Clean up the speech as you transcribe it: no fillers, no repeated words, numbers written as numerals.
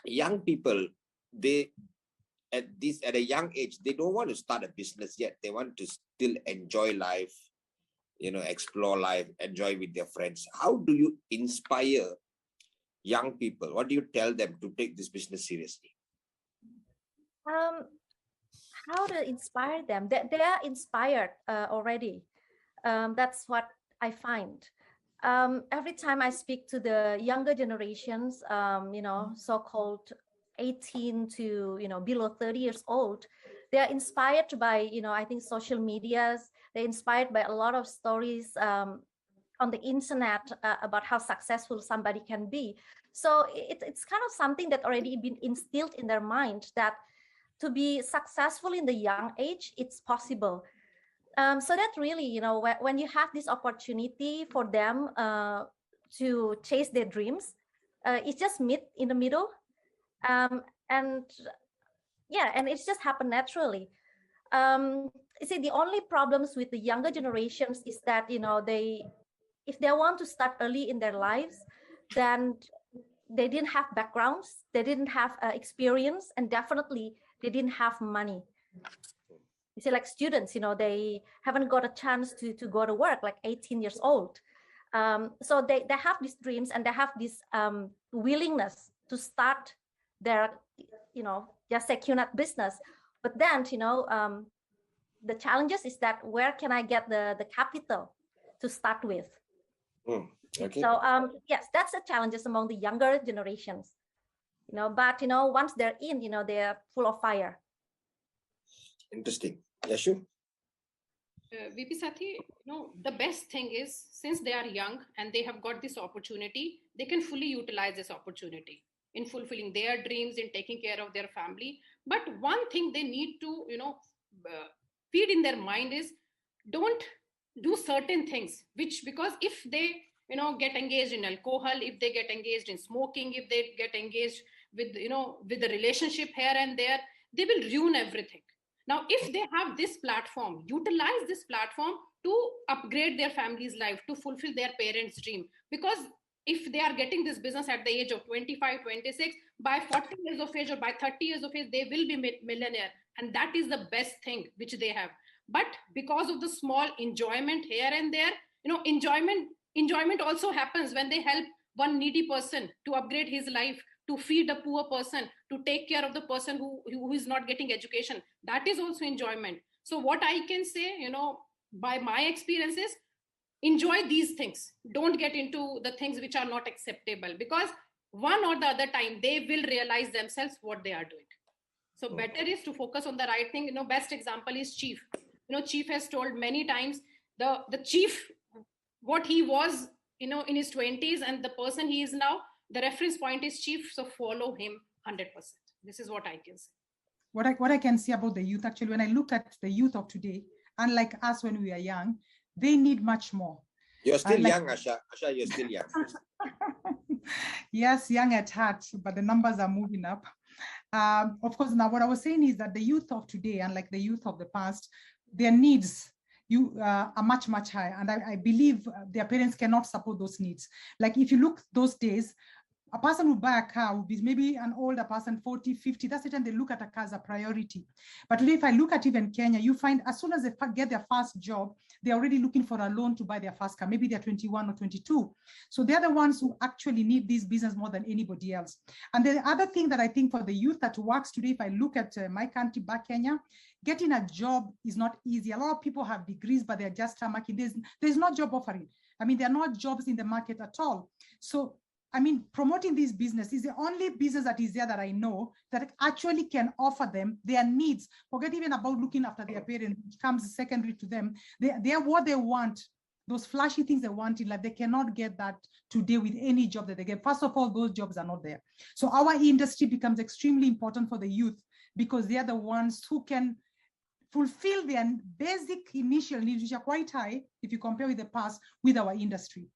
young people, they at a young age, they don't want to start a business yet. They want to still enjoy life, explore life, enjoy with their friends. How do you inspire young people? What do you tell them to take this business seriously? Um, how to inspire them? They are inspired already. That's what I find. Every time I speak to the younger generations, so-called 18 to below 30 years old, they are inspired by I think social medias. They're inspired by a lot of stories on the internet about how successful somebody can be. So it's kind of something that already been instilled in their mind that to be successful in the young age, it's possible. So that really, when you have this opportunity for them to chase their dreams, it's just meet in the middle, and yeah, and it's just happened naturally. You see, the only problems with the younger generations is that if they want to start early in their lives, then they didn't have backgrounds, they didn't have experience, and definitely they didn't have money. You see, like students, they haven't got a chance to go to work, like 18 years old. So they have these dreams and they have this willingness to start their, just say QNAT business. But then, the challenges is that where can I get the capital to start with? Okay. So yes, that's the challenges among the younger generations. But once they're in, they're full of fire. Interesting. Yashu? VP Sathi, the best thing is since they are young and they have got this opportunity, they can fully utilize this opportunity in fulfilling their dreams, in taking care of their family. But one thing they need to, feed in their mind is don't do certain things, because if they, get engaged in alcohol, if they get engaged in smoking, if they get engaged with, with the relationship here and there, they will ruin everything. Now, if they have this platform, utilize this platform to upgrade their family's life, to fulfill their parents' dream. Because if they are getting this business at the age of 25, 26, by 40 years of age or by 30 years of age, they will be millionaire. And that is the best thing which they have. But because of the small enjoyment here and there, enjoyment also happens when they help one needy person to upgrade his life, to feed a poor person, to take care of the person who is not getting education. That is also enjoyment. So what I can say, by my experiences, enjoy these things. Don't get into the things which are not acceptable, because one or the other time they will realize themselves what they are doing. So better is to focus on the right thing. Best example is Chief. Chief has told many times, the Chief, what he was, in his 20s and the person he is now, the reference point is Chief. So follow him 100%. This is what I can say. What I can say about the youth, actually, when I look at the youth of today, unlike us when we are young, they need much more. You're still young, Asha. Asha, you're still young. Yes, young at heart, but the numbers are moving up. Of course, now what I was saying is that the youth of today, unlike the youth of the past, their needs are much, much higher. And I believe their parents cannot support those needs. Like if you look those days, a person who buy a car would be maybe an older person, 40, 50. That's the time they look at a car as a priority. But today, if I look at even Kenya, you find as soon as they get their first job, they're already looking for a loan to buy their first car. Maybe they're 21 or 22. So they're the ones who actually need this business more than anybody else. And the other thing that I think for the youth that works today, if I look at my country, back Kenya, getting a job is not easy. A lot of people have degrees, but they're just marking. There's no job offering. I mean, there are not jobs in the market at all. So promoting this business is the only business that is there that I know that actually can offer them their needs. Forget even about looking after their parents, which comes secondary to them. They are what they want, those flashy things they want in life. They cannot get that today with any job that they get. First of all, those jobs are not there. So our industry becomes extremely important for the youth because they are the ones who can fulfill their basic initial needs, which are quite high if you compare with the past with our industry.